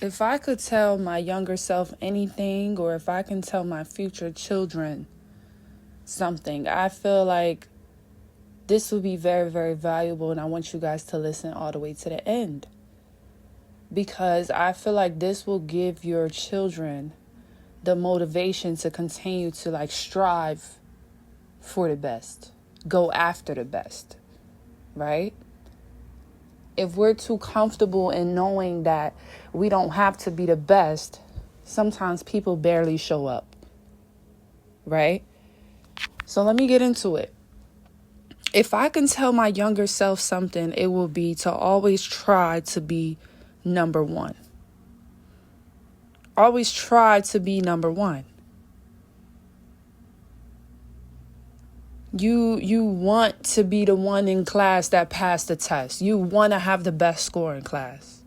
If I could tell my younger self anything, or if I can tell my future children something, I feel like this would be very, very valuable, and I want you guys to listen all the way to the end. Because I feel like this will give your children the motivation to continue to strive for the best. Go after the best, right? If we're too comfortable in knowing that we don't have to be the best, sometimes people barely show up, right? So let me get into it. If I can tell my younger self something, it will be to always try to be number one. Always try to be number one. You want to be the one in class that passed the test. You want to have the best score in class.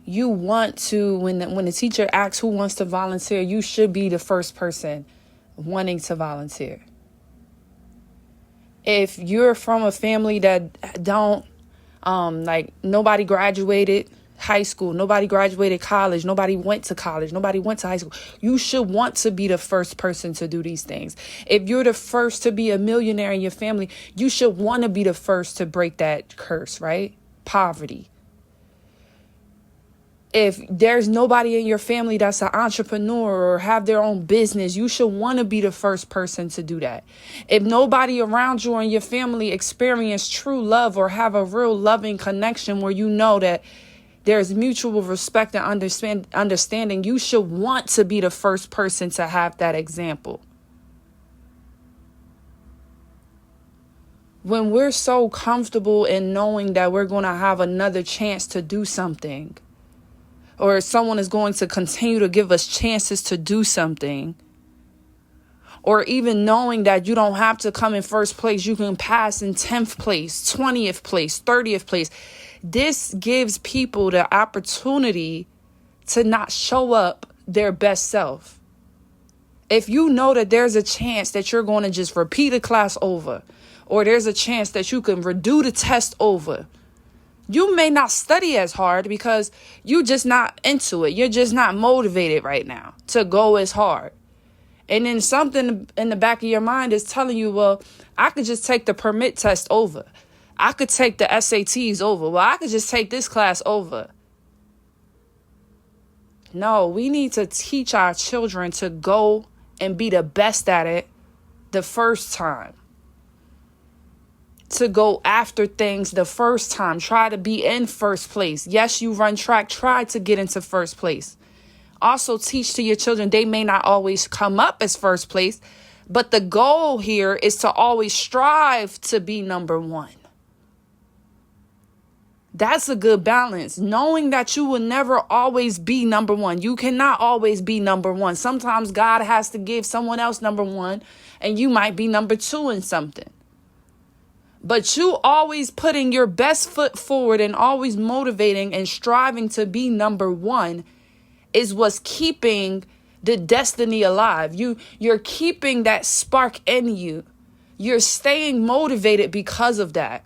You want to, when the teacher asks who wants to volunteer, you should be the first person wanting to volunteer. If you're from a family that don't, nobody graduated high school, nobody graduated college, nobody went to college, nobody went to high school, you should want to be the first person to do these things. If you're the first to be a millionaire in your family, you should want to be the first to break that curse, right? Poverty. If there's nobody in your family that's an entrepreneur or have their own business, you should want to be the first person to do that. If nobody around you or in your family experience true love or have a real loving connection where you know that there's mutual respect and understanding, you should want to be the first person to have that example. When we're so comfortable in knowing that we're going to have another chance to do something, or someone is going to continue to give us chances to do something, or even knowing that you don't have to come in first place, you can pass in 10th place, 20th place, 30th place. This gives people the opportunity to not show up their best self. If you know that there's a chance that you're going to just repeat the class over, or there's a chance that you can redo the test over, you may not study as hard because you're just not into it. You're just not motivated right now to go as hard. And then something in the back of your mind is telling you, well, I could just take the permit test over. I could take the SATs over. Well, I could just take this class over. No, we need to teach our children to go and be the best at it the first time. To go after things the first time. Try to be in first place. Yes, you run track. Try to get into first place. Also teach to your children they may not always come up as first place, but the goal here is to always strive to be number one. That's a good balance. Knowing that you will never always be number one. You cannot always be number one. Sometimes God has to give someone else number one, and you might be number two in something. But you always putting your best foot forward and always motivating and striving to be number one is what's keeping the destiny alive. You're keeping that spark in you. You're staying motivated because of that.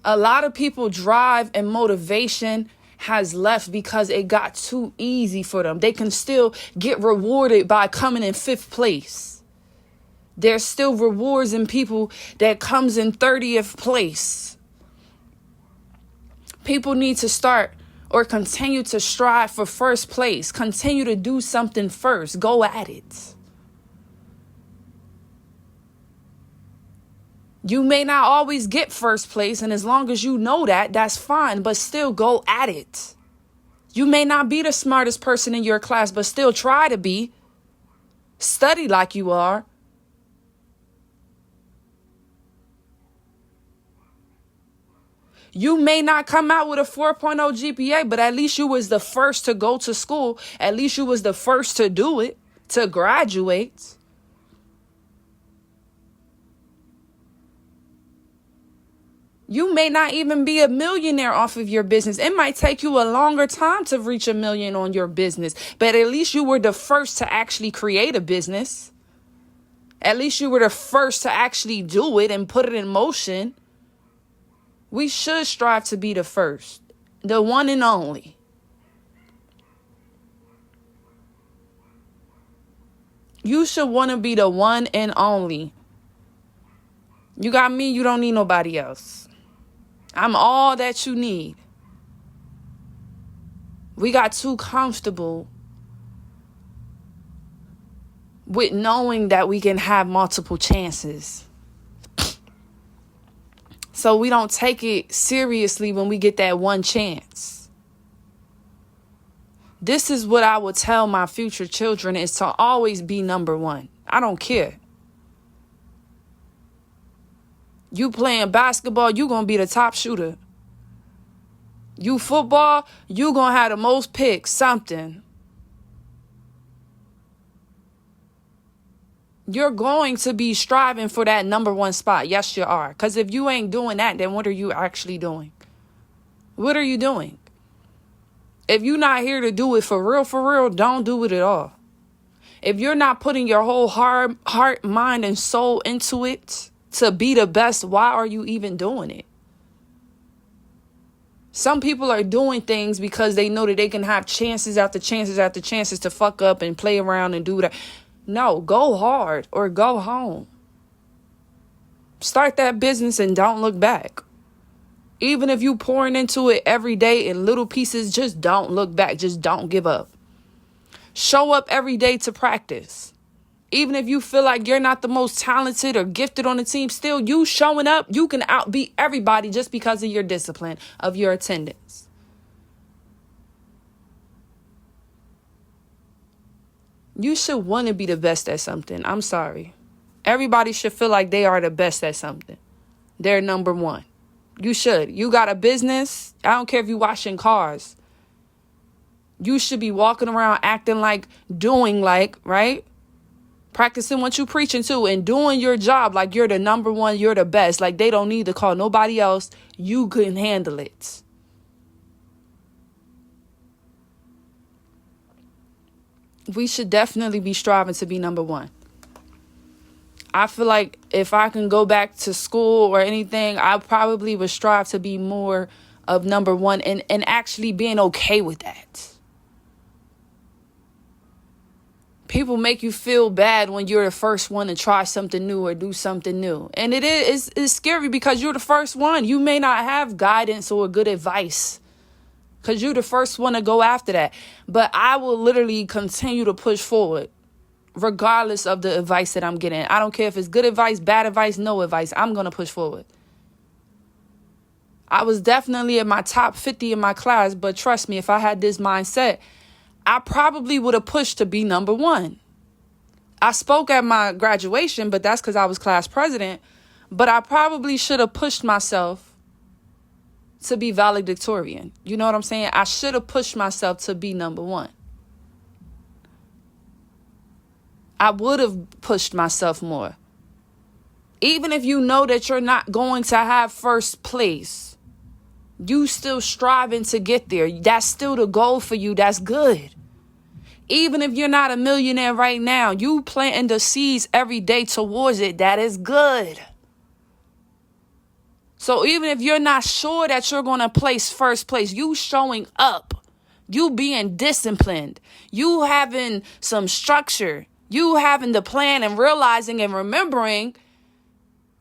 A lot of people drive and motivation has left because it got too easy for them. They can still get rewarded by coming in 5th place. There's still rewards in people that comes in 30th place. People need to start or continue to strive for first place. Continue to do something first. Go at it. You may not always get first place, and as long as you know that, that's fine, but still go at it. You may not be the smartest person in your class, but still try to be. Study like you are. You may not come out with a 4.0 GPA, but at least you was the first to go to school. At least you was the first to do it, to graduate. You may not even be a millionaire off of your business. It might take you a longer time to reach $1 million on your business, but at least you were the first to actually create a business. At least you were the first to actually do it and put it in motion. We should strive to be the first, the one and only. You should want to be the one and only. You got me, you don't need nobody else. I'm all that you need. We got too comfortable with knowing that we can have multiple chances. So we don't take it seriously when we get that one chance. This is what I would tell my future children, is to always be number one. I don't care. You playing basketball, you going to be the top shooter. You football, you going to have the most picks, something. You're going to be striving for that number one spot. Yes, you are. Because if you ain't doing that, then what are you actually doing? What are you doing? If you're not here to do it for real, don't do it at all. If you're not putting your whole heart, mind, and soul into it to be the best, why are you even doing it? Some people are doing things because they know that they can have chances after chances after chances to fuck up and play around and do that. No, go hard or go home. Start that business and don't look back. Even if you pouring into it every day in little pieces, just don't look back. Just don't give up. Show up every day to practice. Even if you feel like you're not the most talented or gifted on the team, still you showing up, you can outbeat everybody just because of your discipline, of your attendance. You should want to be the best at something. I'm sorry. Everybody should feel like they are the best at something. They're number one. You should. You got a business. I don't care if you're washing cars. You should be walking around acting like, doing like, right? Practicing what you preaching to and doing your job like you're the number one, you're the best. Like they don't need to call nobody else. You can handle it. We should definitely be striving to be number one. I feel like if I can go back to school or anything, I probably would strive to be more of number one and actually being okay with that. People make you feel bad when you're the first one to try something new or do something new. And it's scary because you're the first one. You may not have guidance or good advice because you're the first one to go after that. But I will literally continue to push forward regardless of the advice that I'm getting. I don't care if it's good advice, bad advice, no advice. I'm going to push forward. I was definitely in my top 50 in my class, but trust me, if I had this mindset, I probably would have pushed to be number one. I spoke at my graduation, but that's because I was class president. But I probably should have pushed myself to be valedictorian. You know what I'm saying? I should have pushed myself to be number one. I would have pushed myself more. Even if you know that you're not going to have first place, you still striving to get there. That's still the goal for you. That's good. Even if you're not a millionaire right now, you planting the seeds every day towards it. That is good. So even if you're not sure that you're going to place first place, you showing up, you being disciplined, you having some structure, you having the plan and realizing and remembering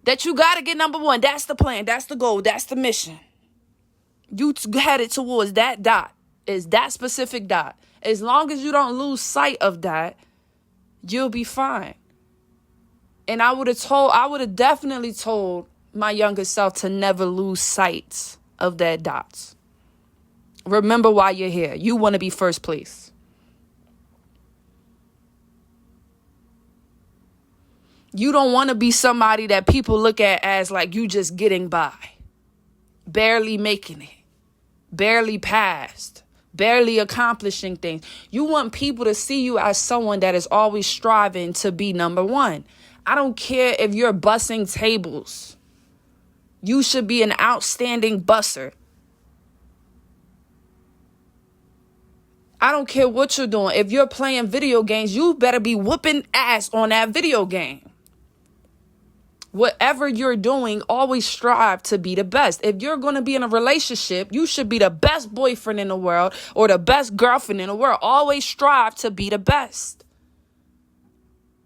that you got to get number one. That's the plan. That's the goal. That's the mission. You headed towards that dot. Is that specific dot. As long as you don't lose sight of that, you'll be fine. And I would have definitely told my younger self to never lose sight of that dot. Remember why you're here. You want to be first place. You don't want to be somebody that people look at as like you just getting by, barely making it, barely passed, barely accomplishing things. You want people to see you as someone that is always striving to be number one. I don't care if you're bussing tables. You should be an outstanding busser. I don't care what you're doing. If you're playing video games, you better be whooping ass on that video game. Whatever you're doing, always strive to be the best. If you're going to be in a relationship, you should be the best boyfriend in the world or the best girlfriend in the world. Always strive to be the best.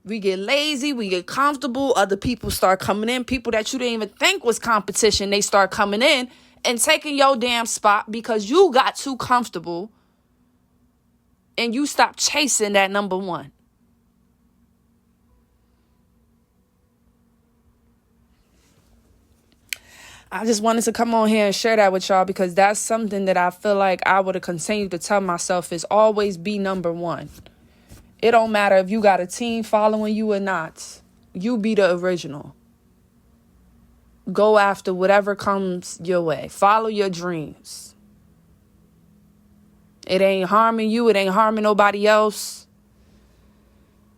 We get lazy, we get comfortable. Other people start coming in. People that you didn't even think was competition, they start coming in and taking your damn spot because you got too comfortable and you stopped chasing that number one. I just wanted to come on here and share that with y'all because that's something that I feel like I would have continued to tell myself is always be number one. It don't matter if you got a team following you or not. You be the original. Go after whatever comes your way. Follow your dreams. It ain't harming you. It ain't harming nobody else.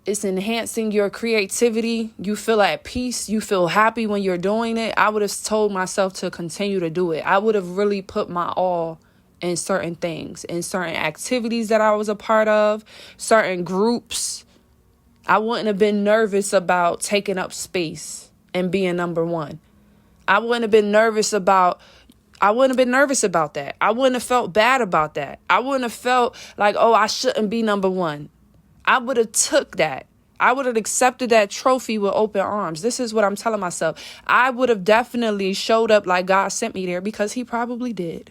It's enhancing your creativity. You feel at peace. You feel happy when you're doing it. I would have told myself to continue to do it. I would have really put my all in certain things, in certain activities that I was a part of, certain groups. I wouldn't have been nervous about taking up space and being number one. I wouldn't have been nervous about that. I wouldn't have felt bad about that. I wouldn't have felt like, oh, I shouldn't be number one. I would have took that. I would have accepted that trophy with open arms. This is what I'm telling myself. I would have definitely showed up like God sent me there because he probably did.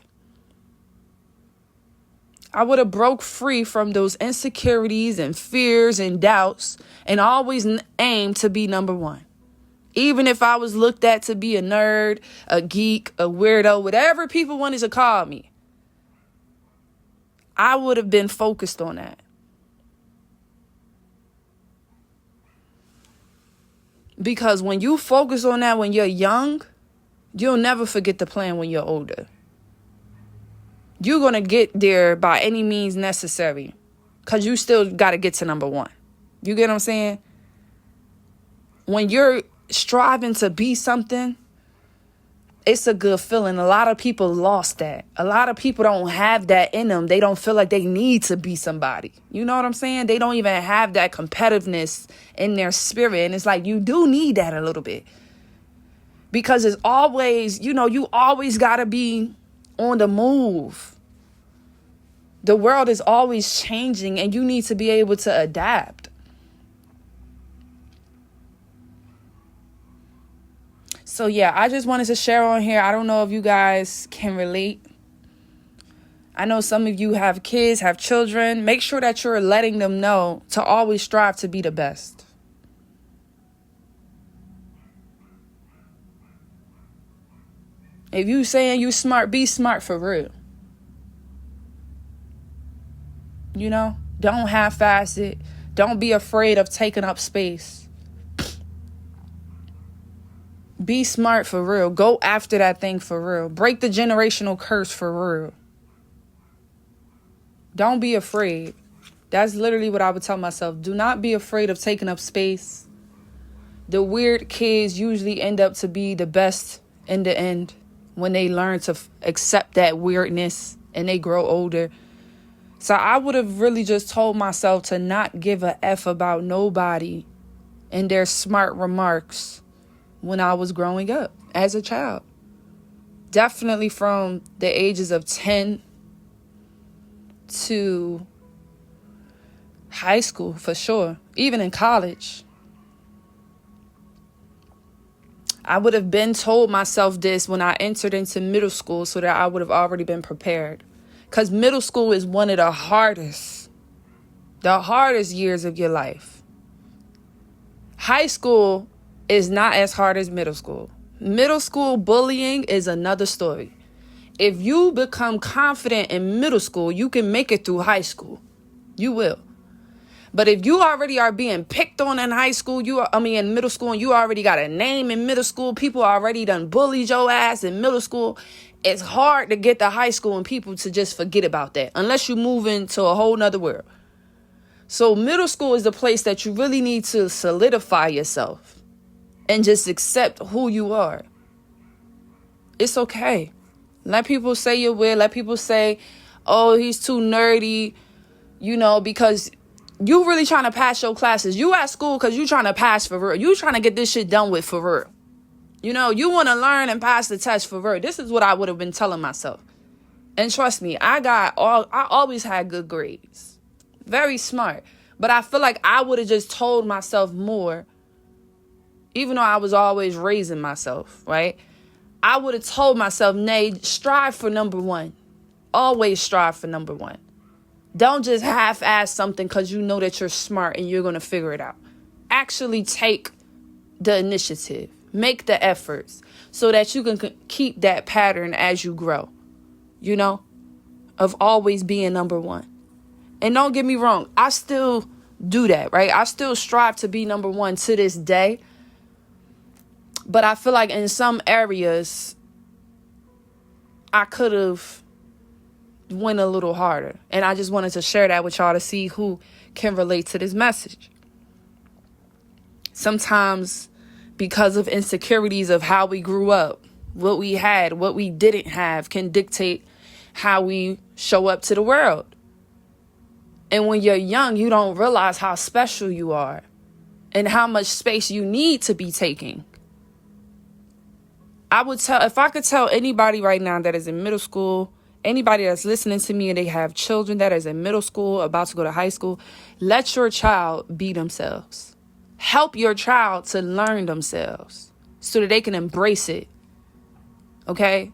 I would have broke free from those insecurities and fears and doubts and always aimed to be number one. Even if I was looked at to be a nerd, a geek, a weirdo, whatever people wanted to call me, I would have been focused on that. Because when you focus on that when you're young, you'll never forget the plan when you're older. You're going to get there by any means necessary because you still got to get to number one. You get what I'm saying? When you're striving to be something, it's a good feeling. A lot of people lost that. A lot of people don't have that in them. They don't feel like they need to be somebody. You know what I'm saying? They don't even have that competitiveness in their spirit. And it's like you do need that a little bit. Because it's always, you always got to be on the move. The world is always changing and you need to be able to adapt. So yeah, I just wanted to share on here. I don't know if you guys can relate. I know some of you have kids, have children. Make sure that you're letting them know to always strive to be the best. If you saying you smart, be smart for real. Don't half-ass it. Don't be afraid of taking up space. Be smart for real. Go after that thing for real. Break the generational curse for real. Don't be afraid. That's literally what I would tell myself. Do not be afraid of taking up space. The weird kids usually end up to be the best in the end when they learn to accept that weirdness and they grow older. So I would have really just told myself to not give a F about nobody and their smart remarks when I was growing up as a child. Definitely from the ages of 10 to high school, for sure. Even in college. I would have been told myself this when I entered into middle school so that I would have already been prepared. Because middle school is one of the hardest years of your life. High school is not as hard as middle school. Middle school bullying is another story. If you become confident in middle school, you can make it through high school. You will. But if you already are being picked on in in middle school, and you already got a name in middle school, people already done bullied your ass in middle school, it's hard to get to high school and people to just forget about that unless you move into a whole nother world. So middle school is the place that you really need to solidify yourself and just accept who you are. It's okay. Let people say you're weird. Let people say, oh, he's too nerdy, because you really trying to pass your classes. You at school because you trying to pass for real. You trying to get this shit done with for real. You want to learn and pass the test for real. This is what I would have been telling myself. And trust me, I always had good grades. Very smart. But I feel like I would have just told myself more, even though I was always raising myself, right? I would have told myself, Nay, strive for number one. Always strive for number one. Don't just half-ass something because you know that you're smart and you're going to figure it out. Actually take the initiative. Make the efforts so that you can keep that pattern as you grow, of always being number one. And don't get me wrong, I still do that, right? I still strive to be number one to this day. But I feel like in some areas, I could have went a little harder. And I just wanted to share that with y'all to see who can relate to this message. Sometimes because of insecurities of how we grew up, what we had, what we didn't have can dictate how we show up to the world. And when you're young, you don't realize how special you are and how much space you need to be taking. If I could tell anybody right now that is in middle school, anybody that's listening to me and they have children that is in middle school, about to go to high school, let your child be themselves. Help your child to learn themselves so that they can embrace it. Okay?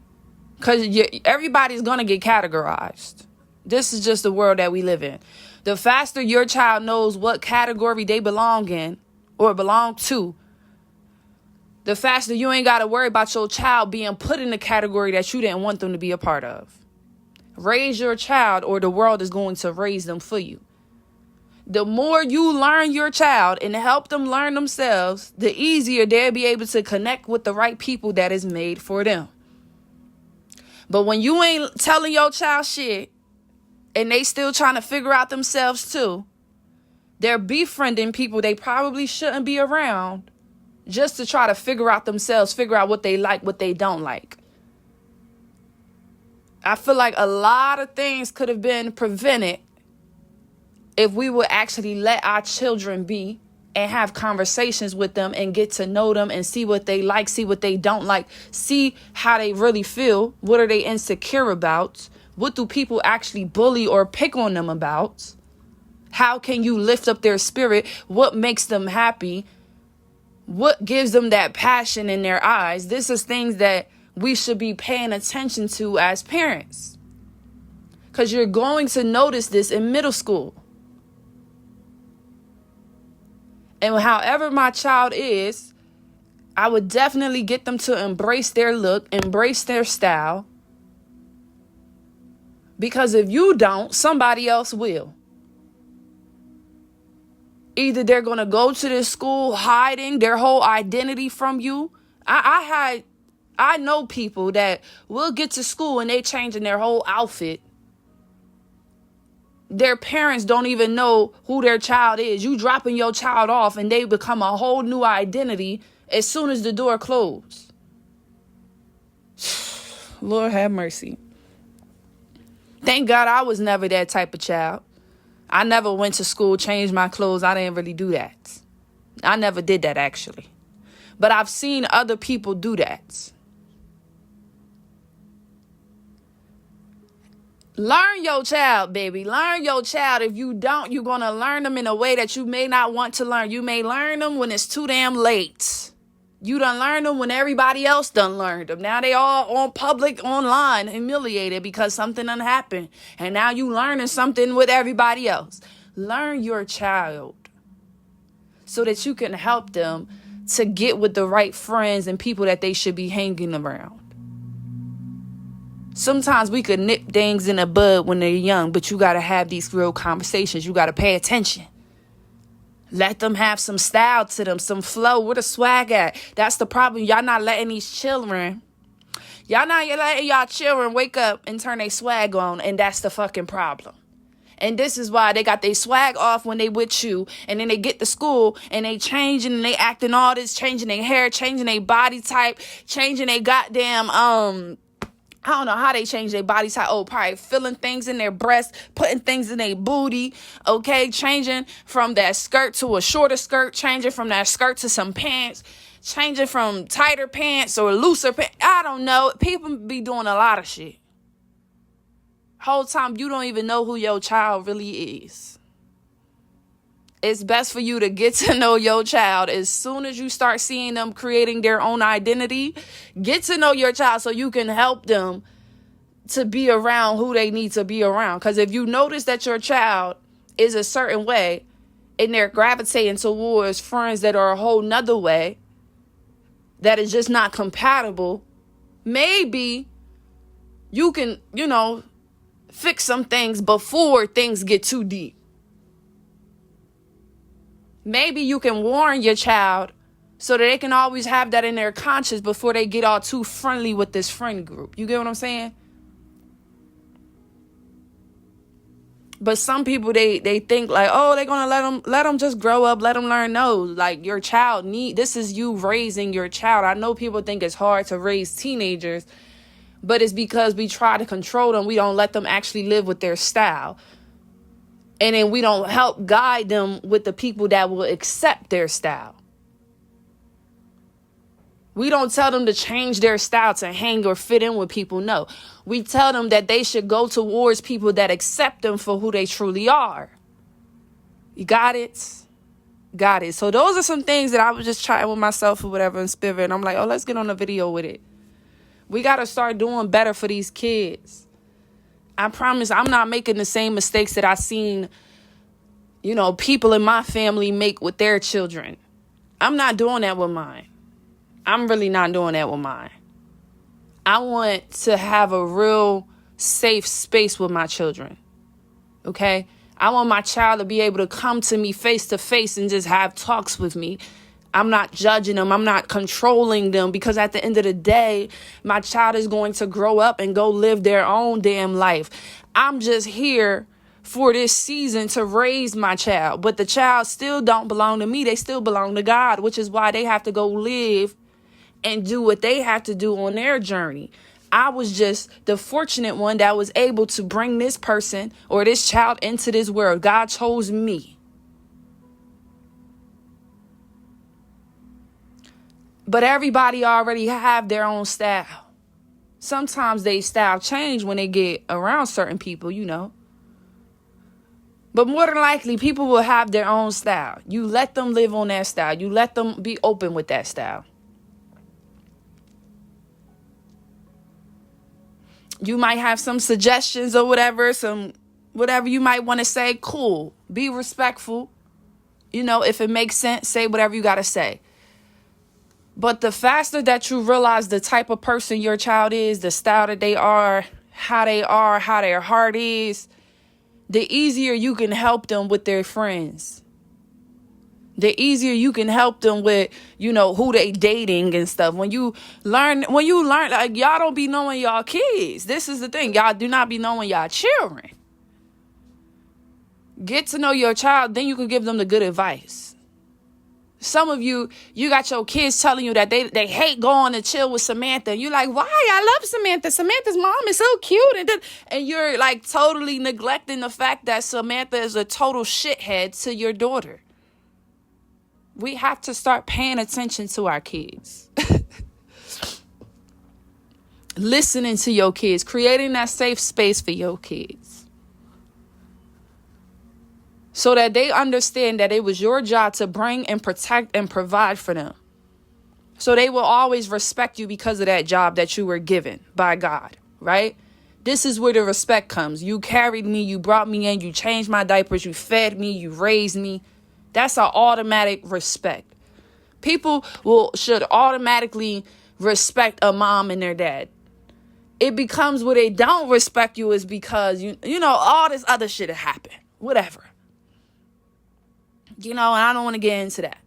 Because everybody's going to get categorized. This is just the world that we live in. The faster your child knows what category they belong in or belong to, the faster you ain't got to worry about your child being put in the category that you didn't want them to be a part of. Raise your child or the world is going to raise them for you. The more you learn your child and help them learn themselves, the easier they'll be able to connect with the right people that is made for them. But when you ain't telling your child shit and they still trying to figure out themselves too, they're befriending people they probably shouldn't be around just to try to figure out themselves, figure out what they like, what they don't like. I feel like a lot of things could have been prevented if we would actually let our children be and have conversations with them and get to know them and see what they like, see what they don't like, see how they really feel. What are they insecure about? What do people actually bully or pick on them about? How can you lift up their spirit? What makes them happy? What gives them that passion in their eyes? This is things that we should be paying attention to as parents. Because you're going to notice this in middle school. And however my child is, I would definitely get them to embrace their look, embrace their style. Because if you don't, somebody else will. Either they're going to go to this school hiding their whole identity from you. I know people that will get to school and they changing their whole outfit. Their parents don't even know who their child is. You dropping your child off and they become a whole new identity as soon as the door closed. Lord have mercy. Thank God I was never that type of child. I never went to school, changed my clothes. I didn't really do that. I never did that, actually. But I've seen other people do that. Learn your child, baby. Learn your child. If you don't, you're going to learn them in a way that you may not want to learn. You may learn them when it's too damn late. You done learn them when everybody else done learned them. Now they all on public, online, humiliated because something done happened. And now you learning something with everybody else. Learn your child so that you can help them to get with the right friends and people that they should be hanging around. Sometimes we could nip things in the bud when they're young, but you got to have these real conversations. You got to pay attention. Let them have some style to them, some flow. Where the swag at? That's the problem. Y'all not letting these children. Y'all not letting y'all children wake up and turn their swag on, and that's the fucking problem. And this is why they got their swag off when they with you, and then they get to school and they changing and they acting all this, changing their hair, changing their body type, changing their goddamn I don't know how they change their body type. Oh, probably filling things in their breasts, putting things in their booty. Okay, changing from that skirt to a shorter skirt, changing from that skirt to some pants, changing from tighter pants or looser pants. I don't know. People be doing a lot of shit. Whole time you don't even know who your child really is. It's best for you to get to know your child as soon as you start seeing them creating their own identity. Get to know your child so you can help them to be around who they need to be around. Because if you notice that your child is a certain way and they're gravitating towards friends that are a whole nother way, that is just not compatible, maybe you can, fix some things before things get too deep. Maybe you can warn your child so that they can always have that in their conscience before they get all too friendly with this friend group. You get what I'm saying? But some people, they think like, oh, they're going to let them just grow up, let them learn. No, like your child this is you raising your child. I know people think it's hard to raise teenagers, but it's because we try to control them. We don't let them actually live with their style. And then we don't help guide them with the people that will accept their style. We don't tell them to change their style to hang or fit in with people. No, we tell them that they should go towards people that accept them for who they truly are. You got it? Got it. So those are some things that I was just trying with myself or whatever in spirit. And I'm like, oh, let's get on a video with it. We got to start doing better for these kids. I promise I'm not making the same mistakes that I seen, people in my family make with their children. I'm not doing that with mine. I'm really not doing that with mine. I want to have a real safe space with my children. Okay? I want my child to be able to come to me face to face and just have talks with me. I'm not judging them. I'm not controlling them, because at the end of the day, my child is going to grow up and go live their own damn life. I'm just here for this season to raise my child, but the child still don't belong to me. They still belong to God, which is why they have to go live and do what they have to do on their journey. I was just the fortunate one that was able to bring this person or this child into this world. God chose me. But everybody already have their own style. Sometimes they style change when they get around certain people, But more than likely, people will have their own style. You let them live on that style. You let them be open with that style. You might have some suggestions or whatever you might want to say. Cool. Be respectful. If it makes sense, say whatever you got to say. But the faster that you realize the type of person your child is, the style that they are, how their heart is, the easier you can help them with their friends. The easier you can help them with, who they dating and stuff. When you learn, like, y'all don't be knowing y'all kids. This is the thing. Y'all do not be knowing y'all children. Get to know your child, then you can give them the good advice. Some of you got your kids telling you that they hate going to chill with Samantha. You're like, why? I love Samantha. Samantha's mom is so cute. And you're like totally neglecting the fact that Samantha is a total shithead to your daughter. We have to start paying attention to our kids. Listening to your kids, creating that safe space for your kids. So that they understand that it was your job to bring and protect and provide for them. So they will always respect you because of that job that you were given by God, right? This is where the respect comes. You carried me, you brought me in, you changed my diapers, you fed me, you raised me. That's an automatic respect. People should automatically respect a mom and their dad. It becomes where they don't respect you is because, all this other shit has happened. Whatever. And I don't want to get into that.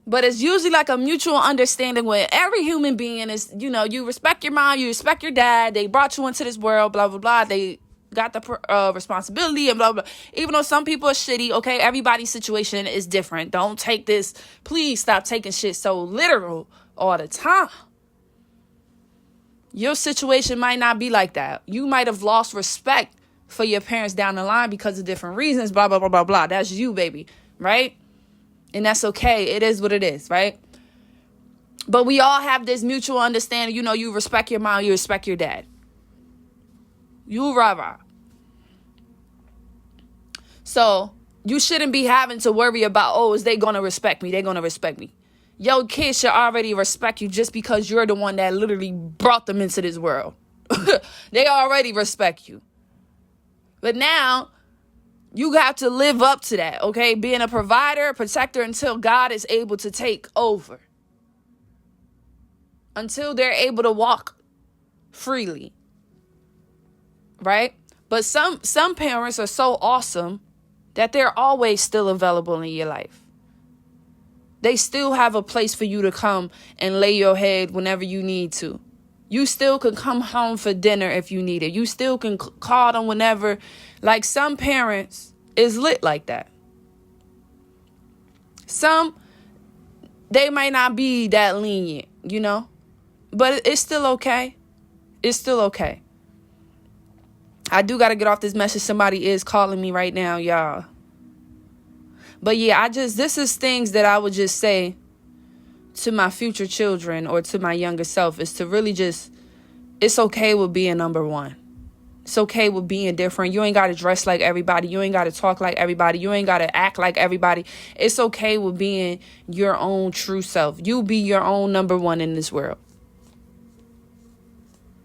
But it's usually like a mutual understanding where every human being is, you respect your mom, you respect your dad. They brought you into this world, blah, blah, blah. They got the responsibility and blah, blah. Even though some people are shitty, okay, everybody's situation is different. Don't take this. Please stop taking shit so literal all the time. Your situation might not be like that. You might have lost respect for your parents down the line because of different reasons, blah, blah, blah, blah, blah. That's you, baby. Right? And that's okay. It is what it is, right? But we all have this mutual understanding. You know, you respect your mom, you respect your dad. You rah-rah. So you shouldn't be having to worry about, oh, is they going to respect me? They're going to respect me. Your kids should already respect you just because you're the one that literally brought them into this world. They already respect you. But now you have to live up to that, okay? Being a provider, a protector until God is able to take over. Until they're able to walk freely. Right? But some parents are so awesome that they're always still available in your life. They still have a place for you to come and lay your head whenever you need to. You still can come home for dinner if you need it. You still can call them whenever. Like, some parents is lit like that. Some, they might not be that lenient, you know? But it's still okay. It's still okay. I do got to get off this message. Somebody is calling me right now, y'all. But yeah, this is things that I would just say to my future children or to my younger self, is to really just, it's okay with being number one. It's okay with being different. You ain't got to dress like everybody. You ain't got to talk like everybody. You ain't got to act like everybody. It's okay with being your own true self. You be your own number one in this world.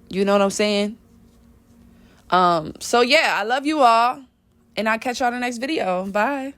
You know what I'm saying? So yeah, I love you all, and I'll catch y'all in the next video. Bye.